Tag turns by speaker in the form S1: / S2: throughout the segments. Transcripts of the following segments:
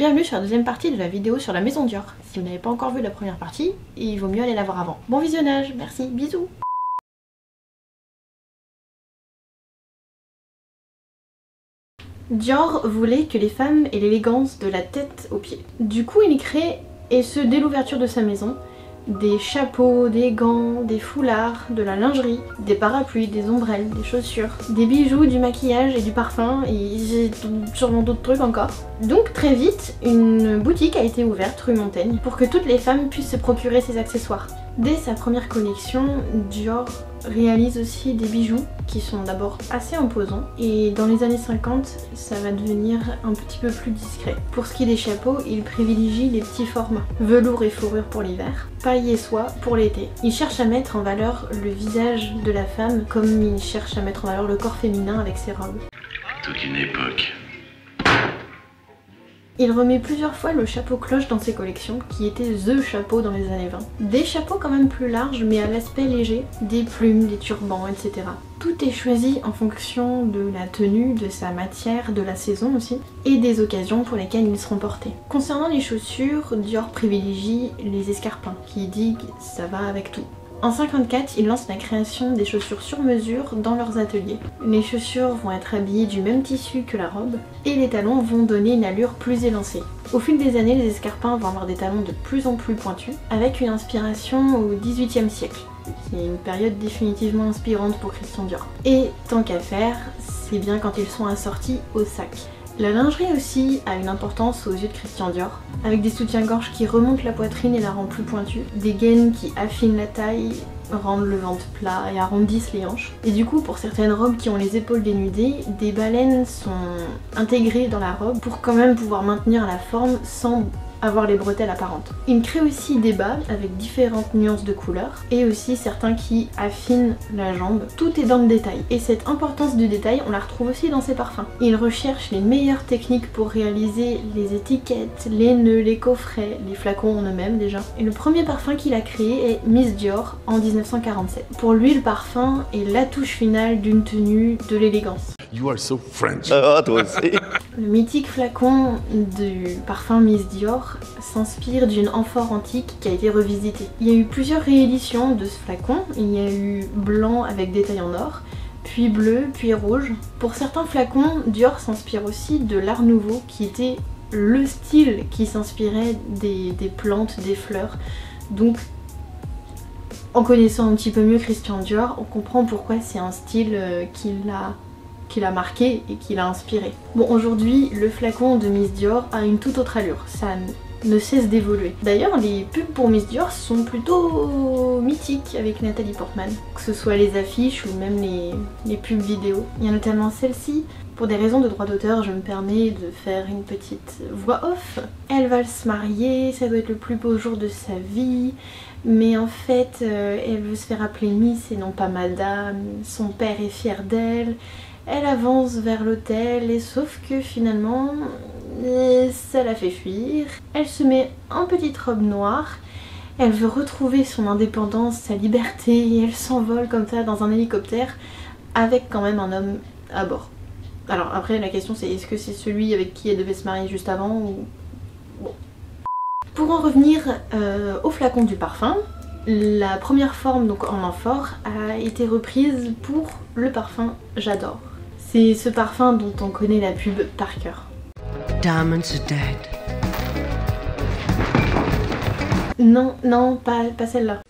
S1: Bienvenue sur la deuxième partie de la vidéo sur la maison Dior. Si vous n'avez pas encore vu la première partie, il vaut mieux aller la voir avant. Bon visionnage, merci, bisous. Dior voulait que les femmes aient l'élégance de la tête aux pieds. Du coup il crée, et ce dès l'ouverture de sa maison, des chapeaux, des gants, des foulards, de la lingerie, des parapluies, des ombrelles, des chaussures, des bijoux, du maquillage et du parfum et sûrement d'autres trucs encore. Donc très vite, une boutique a été ouverte rue Montaigne pour que toutes les femmes puissent se procurer ces accessoires. Dès sa première collection, Dior réalise aussi des bijoux qui sont d'abord assez imposants et dans les années 50 ça va devenir un petit peu plus discret. Pour ce qui est des chapeaux, il privilégie les petits formats, velours et fourrure pour l'hiver, paille et soie pour l'été. Il cherche à mettre en valeur le visage de la femme comme il cherche à mettre en valeur le corps féminin avec ses robes.
S2: Toute une époque.
S1: Il remet plusieurs fois le chapeau cloche dans ses collections, qui était THE chapeau dans les années 20. Des chapeaux quand même plus larges mais à l'aspect léger, des plumes, des turbans, etc. Tout est choisi en fonction de la tenue, de sa matière, de la saison aussi, et des occasions pour lesquelles ils seront portés. Concernant les chaussures, Dior privilégie les escarpins, qui dit que ça va avec tout. En 54, ils lancent la création des chaussures sur mesure dans leurs ateliers. Les chaussures vont être habillées du même tissu que la robe et les talons vont donner une allure plus élancée. Au fil des années, les escarpins vont avoir des talons de plus en plus pointus avec une inspiration au XVIIIe siècle. C'est une période définitivement inspirante pour Christian Dior. Et tant qu'à faire, c'est bien quand ils sont assortis au sac. La lingerie aussi a une importance aux yeux de Christian Dior, avec des soutiens-gorge qui remontent la poitrine et la rendent plus pointue, des gaines qui affinent la taille, rendent le ventre plat et arrondissent les hanches. Et du coup, pour certaines robes qui ont les épaules dénudées, des baleines sont intégrées dans la robe pour quand même pouvoir maintenir la forme sans avoir les bretelles apparentes. Il crée aussi des bas avec différentes nuances de couleurs et aussi certains qui affinent la jambe. Tout est dans le détail et cette importance du détail on la retrouve aussi dans ses parfums. Il recherche les meilleures techniques pour réaliser les étiquettes, les nœuds, les coffrets, les flacons en eux-mêmes déjà. Et le premier parfum qu'il a créé est Miss Dior en 1947. Pour lui le parfum est la touche finale d'une tenue, de l'élégance.
S2: You are so French.
S3: Toi aussi.
S1: Le mythique flacon du parfum Miss Dior s'inspire d'une amphore antique qui a été revisitée. Il y a eu plusieurs rééditions de ce flacon, il y a eu blanc avec détail en or, puis bleu, puis rouge. Pour certains flacons, Dior s'inspire aussi de l'Art Nouveau qui était le style qui s'inspirait des plantes, des fleurs. Donc en connaissant un petit peu mieux Christian Dior, on comprend pourquoi c'est un style qu'il a marqué et qu'il a inspiré. Bon, aujourd'hui, le flacon de Miss Dior a une toute autre allure, ça ne cesse d'évoluer. D'ailleurs, les pubs pour Miss Dior sont plutôt mythiques avec Nathalie Portman, que ce soit les affiches ou même les pubs vidéo. Il y a notamment celle-ci. Pour des raisons de droit d'auteur, je me permets de faire une petite voix off. Elle va se marier, ça doit être le plus beau jour de sa vie, mais en fait, elle veut se faire appeler Miss et non pas Madame. Son père est fier d'elle. Elle avance vers l'hôtel et sauf que finalement ça la fait fuir. Elle se met en petite robe noire, elle veut retrouver son indépendance, sa liberté et elle s'envole comme ça dans un hélicoptère avec quand même un homme à bord. Alors après la question c'est est-ce que c'est celui avec qui elle devait se marier juste avant ou... Bon. Pour en revenir au flacon du parfum, la première forme donc en amphore a été reprise pour le parfum J'adore. C'est ce parfum dont on connaît la pub par cœur.
S4: Diamonds are dead.
S1: Non, non, pas celle-là.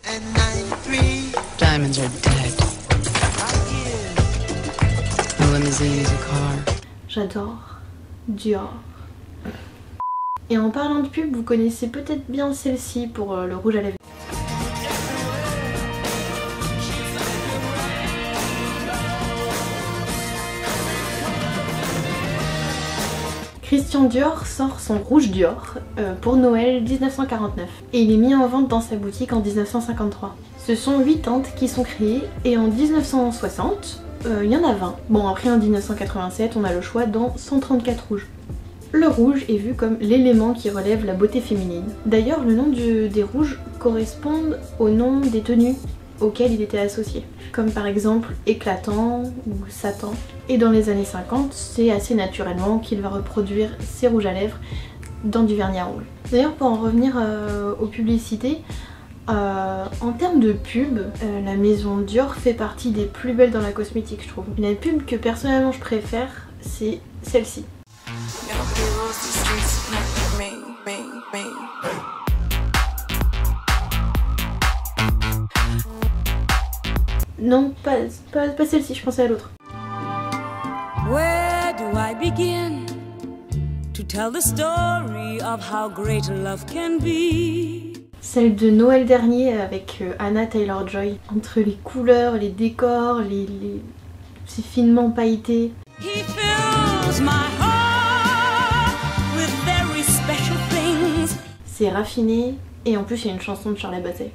S4: Diamonds are dead. A limousine is a car.
S1: J'adore Dior. Et en parlant de pub, vous connaissez peut-être bien celle-ci pour le rouge à lèvres. Christian Dior sort son rouge Dior pour Noël 1949 et il est mis en vente dans sa boutique en 1953. Ce sont 8 teintes qui sont créées et en 1960, il y en a 20. Bon après en 1987 on a le choix dans 134 rouges. Le rouge est vu comme l'élément qui relève la beauté féminine. D'ailleurs le nom des rouges correspond au nom des tenues auxquelles il était associé, comme par exemple éclatant ou satin. Et dans les années 50, c'est assez naturellement qu'il va reproduire ses rouges à lèvres dans du vernis à ongles. D'ailleurs, pour en revenir aux publicités, en termes de pub, la maison Dior fait partie des plus belles dans la cosmétique, je trouve. La pub que personnellement je préfère, c'est celle-ci. Non, pas celle-ci, je pensais à l'autre.
S3: Where do I begin to tell the story of how great love can be?
S1: Celle de Noël dernier avec Anna Taylor-Joy. Entre les couleurs, les décors, c'est finement pailleté.
S3: He fills my heart with very special things.
S1: C'est raffiné et en plus il y a une chanson de Charles Bassey.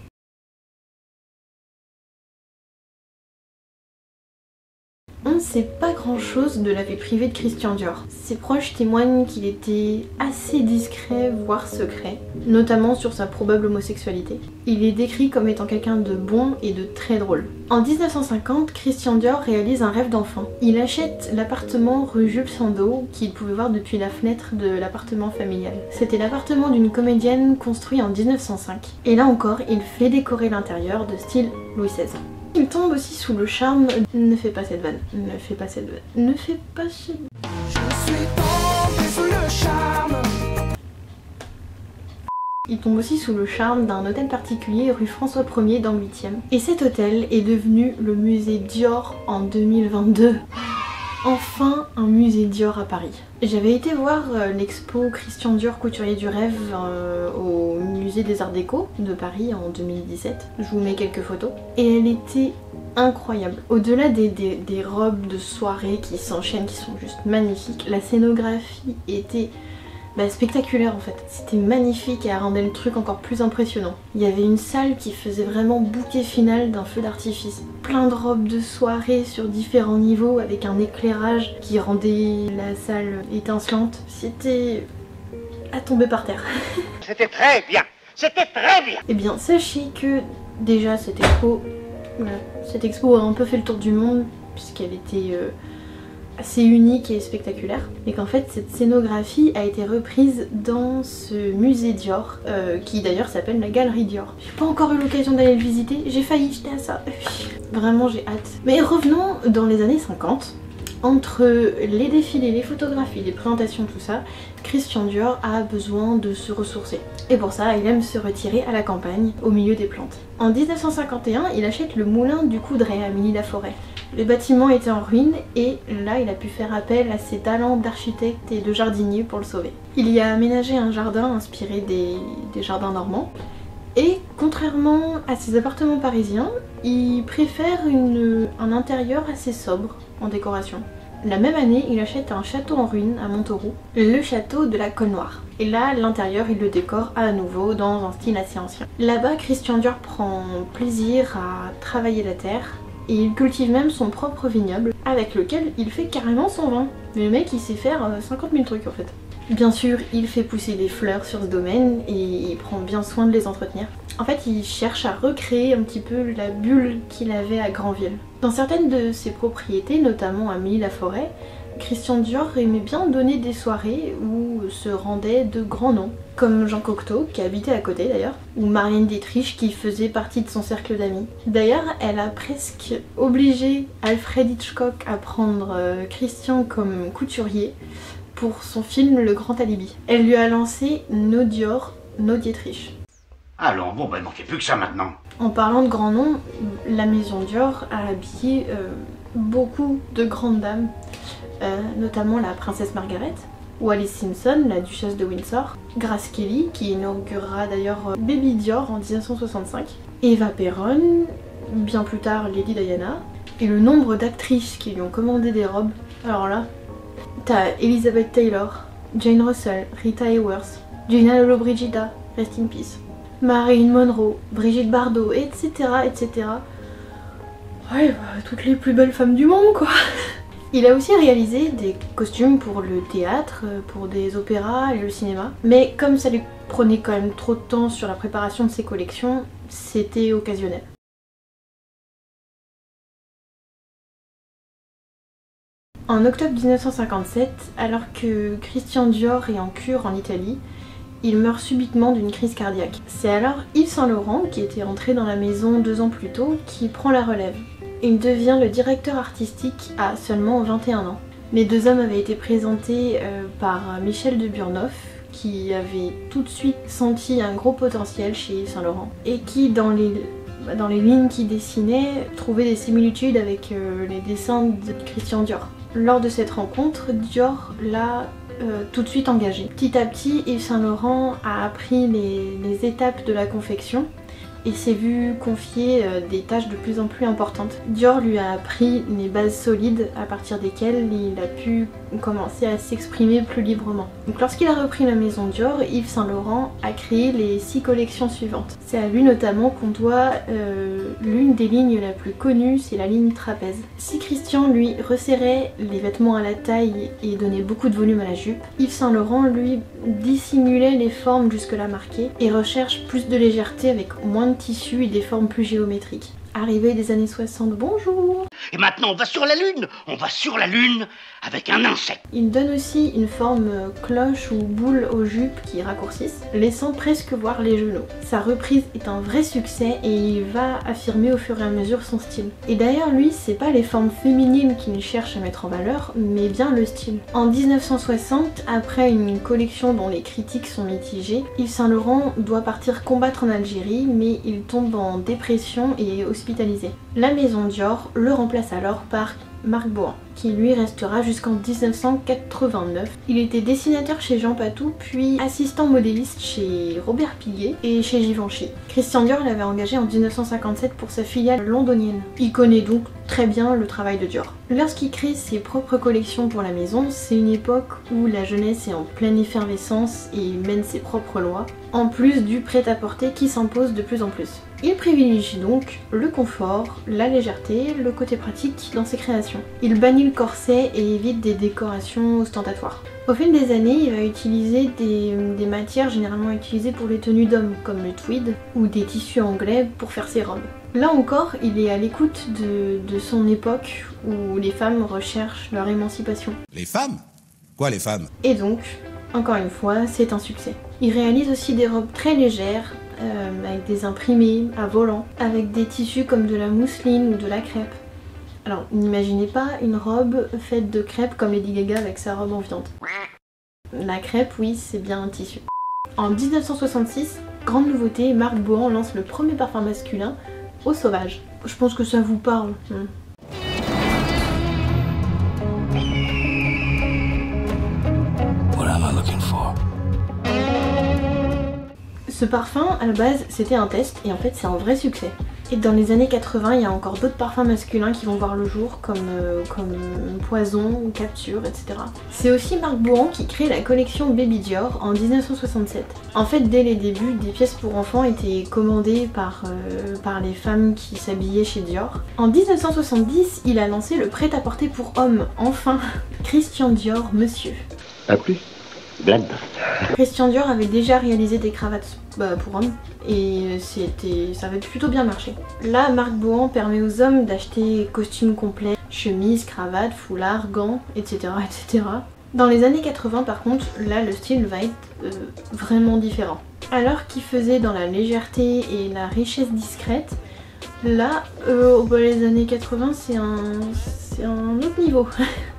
S1: On ne sait pas grand chose de la vie privée de Christian Dior. Ses proches témoignent qu'il était assez discret, voire secret, notamment sur sa probable homosexualité. Il est décrit comme étant quelqu'un de bon et de très drôle. En 1950, Christian Dior réalise un rêve d'enfant. Il achète l'appartement rue Jules Sandeau qu'il pouvait voir depuis la fenêtre de l'appartement familial. C'était l'appartement d'une comédienne construit en 1905. Et là encore, il fait décorer l'intérieur de style Louis XVI. Il tombe aussi sous le charme. Ne fais pas cette vanne. Ne fais pas cette vanne. Ne fais pas cette vanne. Je suis tombée sous le charme. Il tombe aussi sous le charme d'un hôtel particulier rue François 1er dans le 8e. Et cet hôtel est devenu le musée Dior en 2022. Enfin un musée Dior à Paris. J'avais été voir l'expo Christian Dior couturier du rêve au musée des Arts Déco de Paris en 2017. Je vous mets quelques photos. Et elle était incroyable. Au-delà des robes de soirée qui s'enchaînent, qui sont juste magnifiques, la scénographie était spectaculaire en fait. C'était magnifique et elle rendait le truc encore plus impressionnant. Il y avait une salle qui faisait vraiment bouquet final d'un feu d'artifice. Plein de robes de soirée sur différents niveaux avec un éclairage qui rendait la salle étincelante. C'était à tomber par terre.
S5: C'était très bien. C'était très bien.
S1: Eh bien sachez que déjà cette expo a un peu fait le tour du monde puisqu'elle était assez unique et spectaculaire, et qu'en fait cette scénographie a été reprise dans ce musée Dior qui d'ailleurs s'appelle la Galerie Dior. J'ai pas encore eu l'occasion d'aller le visiter, j'ai failli jeter à ça. Vraiment j'ai hâte. Mais revenons dans les années 50. Entre les défilés, les photographies, les présentations, tout ça, Christian Dior a besoin de se ressourcer. Et pour ça, il aime se retirer à la campagne, au milieu des plantes. En 1951, il achète le moulin du Coudray à Milly-la-Forêt. Le bâtiment était en ruine et là, il a pu faire appel à ses talents d'architecte et de jardinier pour le sauver. Il y a aménagé un jardin inspiré des jardins normands. Et contrairement à ses appartements parisiens, il préfère un intérieur assez sobre en décoration. La même année, il achète un château en ruine à Montauroux, le château de la Colle Noire. Et là, l'intérieur, il le décore à nouveau dans un style assez ancien. Là-bas, Christian Dior prend plaisir à travailler la terre et il cultive même son propre vignoble avec lequel il fait carrément son vin. Le mec, il sait faire 50 000 trucs en fait. Bien sûr, il fait pousser des fleurs sur ce domaine et il prend bien soin de les entretenir. En fait, il cherche à recréer un petit peu la bulle qu'il avait à Granville. Dans certaines de ses propriétés, notamment à Milly-la-Forêt, Christian Dior aimait bien donner des soirées où se rendaient de grands noms, comme Jean Cocteau, qui habitait à côté d'ailleurs, ou Marlène Dietrich, qui faisait partie de son cercle d'amis. D'ailleurs, elle a presque obligé Alfred Hitchcock à prendre Christian comme couturier pour son film Le Grand Alibi. Elle lui a lancé No Dior, No Dietrich.
S5: Allons, bon, il manquait plus que ça maintenant.
S1: En parlant de grands noms, la maison Dior a habillé beaucoup de grandes dames, notamment la princesse Margaret, Wallis Simpson, la duchesse de Windsor, Grace Kelly, qui inaugurera d'ailleurs Baby Dior en 1965, Eva Perón, bien plus tard Lady Diana, et le nombre d'actrices qui lui ont commandé des robes. Alors là, t'as Elizabeth Taylor, Jane Russell, Rita Hayworth, Gina Lollobrigida, rest in peace, Marilyn Monroe, Brigitte Bardot, etc. etc. Ouais, toutes les plus belles femmes du monde quoi. Il a aussi réalisé des costumes pour le théâtre, pour des opéras et le cinéma. Mais comme ça lui prenait quand même trop de temps sur la préparation de ses collections, c'était occasionnel. En octobre 1957, alors que Christian Dior est en cure en Italie, Il meurt subitement d'une crise cardiaque. C'est alors Yves Saint Laurent, qui était entré dans la maison 2 ans plus tôt, qui prend la relève. Il devient le directeur artistique à seulement 21 ans. Les 2 hommes avaient été présentés par Michel de Burnoff, qui avait tout de suite senti un gros potentiel chez Yves Saint Laurent, et qui, dans les lignes qu'il dessinait, trouvait des similitudes avec les dessins de Christian Dior. Lors de cette rencontre, Dior l'a tout de suite engagé. Petit à petit, Yves Saint Laurent a appris les étapes de la confection et s'est vu confier des tâches de plus en plus importantes. Dior lui a appris les bases solides à partir desquelles il a pu commencer à s'exprimer plus librement. Donc lorsqu'il a repris la maison Dior, Yves Saint Laurent a créé les 6 collections suivantes. C'est à lui notamment qu'on doit l'une des lignes la plus connue, c'est la ligne trapèze. Si Christian lui resserrait les vêtements à la taille et donnait beaucoup de volume à la jupe, Yves Saint Laurent lui dissimulait les formes jusque-là marquées et recherche plus de légèreté avec moins de tissu et des formes plus géométriques. Arrivé des années 60, bonjour!
S5: Et maintenant, on va sur la Lune. On va sur la Lune avec un insecte.
S1: Il donne aussi une forme cloche ou boule aux jupes qui raccourcissent, laissant presque voir les genoux. Sa reprise est un vrai succès et il va affirmer au fur et à mesure son style. Et d'ailleurs, lui, c'est pas les formes féminines qu'il cherche à mettre en valeur, mais bien le style. En 1960, après une collection dont les critiques sont mitigées, Yves Saint Laurent doit partir combattre en Algérie, mais il tombe en dépression et est hospitalisé. La maison Dior le remplace alors par Marc Bohan, qui lui restera jusqu'en 1989. Il était dessinateur chez Jean Patou, puis assistant modéliste chez Robert Piguet et chez Givenchy. Christian Dior l'avait engagé en 1957 pour sa filiale londonienne. Il connaît donc très bien le travail de Dior. Lorsqu'il crée ses propres collections pour la maison, c'est une époque où la jeunesse est en pleine effervescence et mène ses propres lois, en plus du prêt-à-porter qui s'impose de plus en plus. Il privilégie donc le confort, la légèreté, le côté pratique dans ses créations. Il bannit le corset et évite des décorations ostentatoires. Au fil des années, il va utiliser des matières généralement utilisées pour les tenues d'hommes, comme le tweed, ou des tissus anglais pour faire ses robes. Là encore, il est à l'écoute de son époque où les femmes recherchent leur émancipation.
S6: Les femmes ? Quoi les femmes ?
S1: Et donc, encore une fois, c'est un succès. Il réalise aussi des robes très légères, avec des imprimés à volant, avec des tissus comme de la mousseline ou de la crêpe. Alors, n'imaginez pas une robe faite de crêpe comme Lady Gaga avec sa robe en viande. La crêpe, oui, c'est bien un tissu. En 1966, grande nouveauté, Marc Bohan lance le premier parfum masculin, Eau Sauvage. Je pense que ça vous parle.
S2: What am I looking for?
S1: Ce parfum, à la base, c'était un test et en fait, c'est un vrai succès. Et dans les années 80, il y a encore d'autres parfums masculins qui vont voir le jour, comme Poison, Capture, etc. C'est aussi Marc Bohan qui crée la collection Baby Dior en 1967. En fait, dès les débuts, des pièces pour enfants étaient commandées par les femmes qui s'habillaient chez Dior. En 1970, il a lancé le prêt-à-porter pour hommes, enfin, Christian Dior Monsieur.
S5: A plus? Bled.
S1: Christian Dior avait déjà réalisé des cravates pour hommes et ça avait plutôt bien marché. Là, Marc Bohan permet aux hommes d'acheter costumes complets, chemises, cravates, foulards, gants, etc., etc. Dans les années 80 par contre, là le style va être vraiment différent. Alors qu'il faisait dans la légèreté et la richesse discrète, là, les années 80 c'est un autre niveau.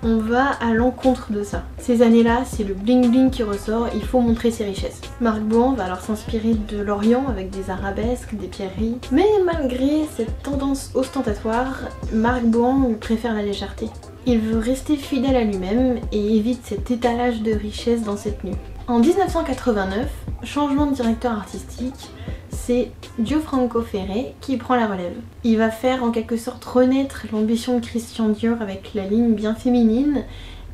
S1: On va à l'encontre de ça. Ces années-là, c'est le bling bling qui ressort, il faut montrer ses richesses. Marc Bohan va alors s'inspirer de l'Orient avec des arabesques, des pierreries. Mais malgré cette tendance ostentatoire, Marc Bohan préfère la légèreté. Il veut rester fidèle à lui-même et évite cet étalage de richesse dans ses tenues. En 1989, changement de directeur artistique, c'est Gianfranco Ferré qui prend la relève. Il va faire en quelque sorte renaître l'ambition de Christian Dior avec la ligne bien féminine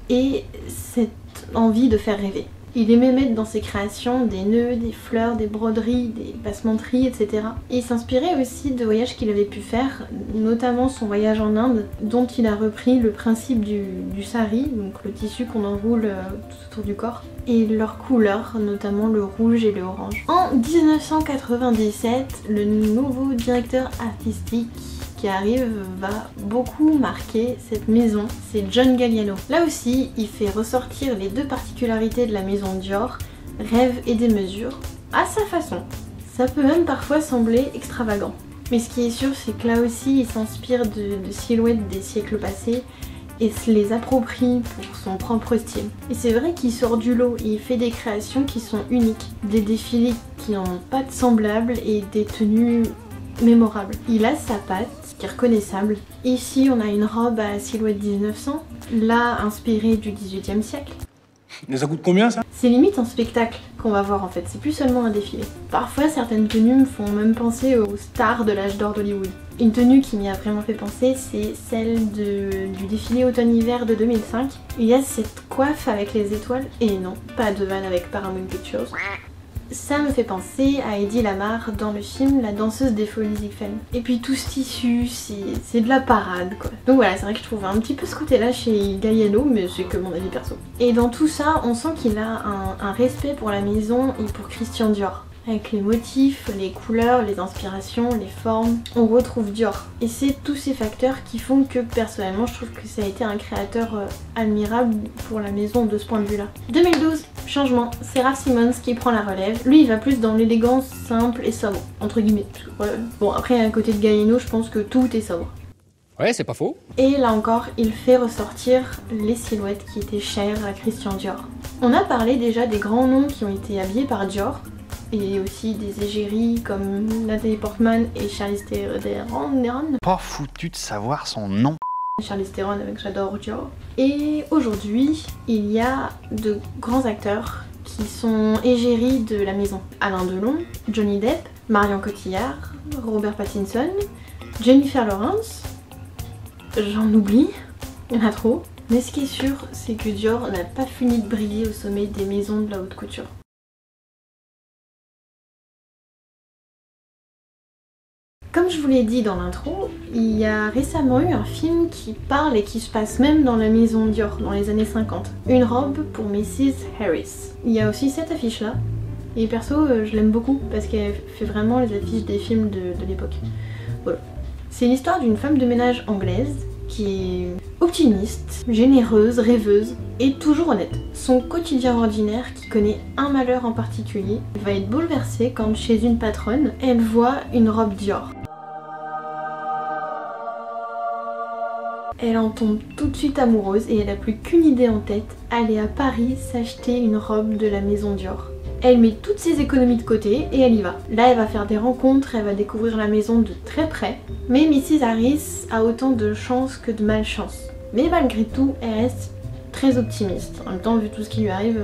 S1: et cette envie de faire rêver. Il aimait mettre dans ses créations des nœuds, des fleurs, des broderies, des passementeries, etc. Et il s'inspirait aussi de voyages qu'il avait pu faire, notamment son voyage en Inde, dont il a repris le principe du sari, donc le tissu qu'on enroule tout autour du corps, et leurs couleurs, notamment le rouge et le orange. En 1997, le nouveau directeur artistique qui arrive va beaucoup marquer cette maison, c'est John Galliano. Là aussi, il fait ressortir les deux particularités de la maison Dior, rêve et démesure, à sa façon. Ça peut même parfois sembler extravagant. Mais ce qui est sûr, c'est que là aussi, il s'inspire de silhouettes des siècles passés et se les approprie pour son propre style. Et c'est vrai qu'il sort du lot et il fait des créations qui sont uniques, des défilés qui n'ont pas de semblable et des tenues mémorables. Il a sa patte qui est reconnaissable. Ici, on a une robe à silhouette 1900, là inspirée du 18e siècle.
S7: Mais ça coûte combien ça?
S1: C'est limite un spectacle qu'on va voir en fait, c'est plus seulement un défilé. Parfois certaines tenues me font même penser aux stars de l'âge d'or d'Hollywood. Une tenue qui m'y a vraiment fait penser, c'est celle du défilé automne-hiver de 2005. Il y a cette coiffe avec les étoiles, et non, pas de vanne avec Paramount Pictures. Ça me fait penser à Hedy Lamarr dans le film La danseuse des folies Ziegfeld. Et puis tout ce tissu, c'est de la parade quoi. Donc voilà, c'est vrai que je trouve un petit peu ce côté-là chez Galliano, mais c'est que mon avis perso. Et dans tout ça, on sent qu'il a un respect pour la maison et pour Christian Dior. Avec les motifs, les couleurs, les inspirations, les formes, on retrouve Dior. Et c'est tous ces facteurs qui font que personnellement je trouve que ça a été un créateur admirable pour la maison de ce point de vue là. 2012, changement, c'est Raf Simons qui prend la relève. Lui il va plus dans l'élégance simple et sobre, entre guillemets. Bon après à côté de Galliano je pense que tout est sobre.
S7: Ouais, c'est pas faux.
S1: Et là encore, il fait ressortir les silhouettes qui étaient chères à Christian Dior. On a parlé déjà des grands noms qui ont été habillés par Dior, et aussi des égéries comme Nathalie Portman et Charlize Theron.
S8: Pas foutu de savoir son nom.
S1: Charlize Theron avec J'adore Dior. Et aujourd'hui, il y a de grands acteurs qui sont égéries de la maison. Alain Delon, Johnny Depp, Marion Cotillard, Robert Pattinson, Jennifer Lawrence, j'en oublie, il y en a trop. Mais ce qui est sûr, c'est que Dior n'a pas fini de briller au sommet des maisons de la haute couture. Comme je vous l'ai dit dans l'intro, il y a récemment eu un film qui parle et qui se passe même dans la maison Dior, dans les années 50. Une robe pour Mrs. Harris. Il y a aussi cette affiche là, et perso je l'aime beaucoup parce qu'elle fait vraiment les affiches des films de l'époque. Voilà. C'est l'histoire d'une femme de ménage anglaise qui est optimiste, généreuse, rêveuse et toujours honnête. Son quotidien ordinaire, qui connaît un malheur en particulier, va être bouleversé quand chez une patronne, elle voit une robe Dior. Elle en tombe tout de suite amoureuse et elle a plus qu'une idée en tête, aller à Paris s'acheter une robe de la maison Dior. Elle met toutes ses économies de côté et elle y va. Là elle va faire des rencontres, elle va découvrir la maison de très près. Mais Mrs. Harris a autant de chance que de malchance. Mais malgré tout, elle reste très optimiste. En même temps, vu tout ce qui lui arrive,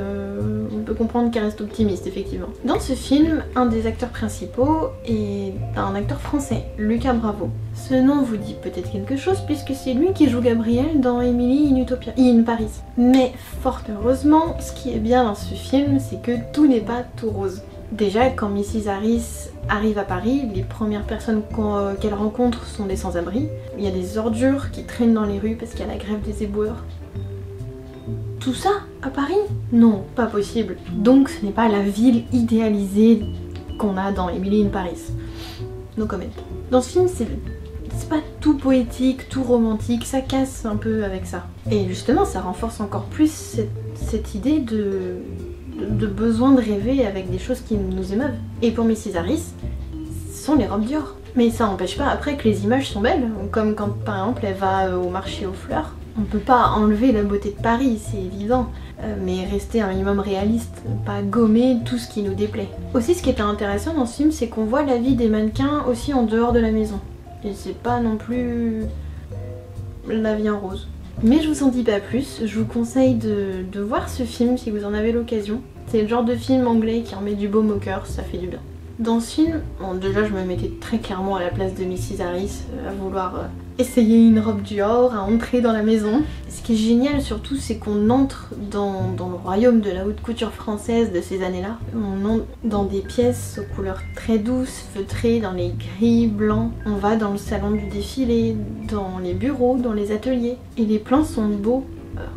S1: on peut comprendre qu'elle reste optimiste, effectivement. Dans ce film, un des acteurs principaux est un acteur français, Lucas Bravo. Ce nom vous dit peut-être quelque chose puisque c'est lui qui joue Gabriel dans Emily in Paris. Mais fort heureusement, ce qui est bien dans ce film, c'est que tout n'est pas tout rose. Déjà, quand Mrs. Harris arrive à Paris, les premières personnes qu'elle rencontre sont des sans-abri. Il y a des ordures qui traînent dans les rues parce qu'il y a la grève des éboueurs. Tout ça à Paris? Non, pas possible. Donc ce n'est pas la ville idéalisée qu'on a dans Emily in Paris. No comment. Dans ce film, c'est pas tout poétique, tout romantique, ça casse un peu avec ça. Et justement, ça renforce encore plus cette idée de besoin de rêver avec des choses qui nous émeuvent. Et pour Mrs. Harris, ce sont les robes Dior. Mais ça n'empêche pas après que les images sont belles, comme quand par exemple elle va au marché aux fleurs. On peut pas enlever la beauté de Paris, c'est évident, mais rester un minimum réaliste, pas gommer tout ce qui nous déplaît. Aussi, ce qui est intéressant dans ce film, c'est qu'on voit la vie des mannequins aussi en dehors de la maison. Et c'est pas non plus la vie en rose. Mais je vous en dis pas plus, je vous conseille de voir ce film si vous en avez l'occasion. C'est le genre de film anglais qui en met du baume au cœur, ça fait du bien. Dans ce film, bon, déjà je me mettais très clairement à la place de Mrs. Harris, à vouloir essayer une robe Dior, à entrer dans la maison. Ce qui est génial surtout, c'est qu'on entre dans le royaume de la haute couture française de ces années-là. On entre dans des pièces aux couleurs très douces, feutrées, dans les gris, blancs. On va dans le salon du défilé, dans les bureaux, dans les ateliers. Et les plans sont beaux,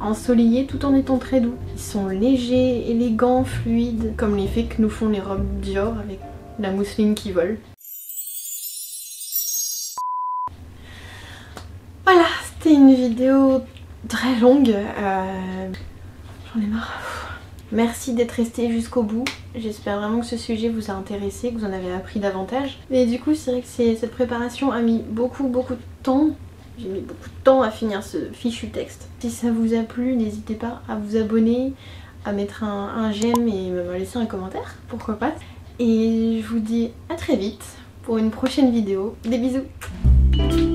S1: ensoleillés tout en étant très doux. Ils sont légers, élégants, fluides, comme l'effet que nous font les robes Dior avec la mousseline qui vole. Voilà, c'était une vidéo très longue. J'en ai marre. Merci d'être resté jusqu'au bout. J'espère vraiment que ce sujet vous a intéressé, que vous en avez appris davantage. Mais du coup c'est vrai que cette préparation a mis beaucoup de temps. J'ai mis beaucoup de temps à finir ce fichu texte. Si ça vous a plu, n'hésitez pas à vous abonner, à mettre un j'aime et même à laisser un commentaire, pourquoi pas. Et je vous dis à très vite pour une prochaine vidéo. Des bisous!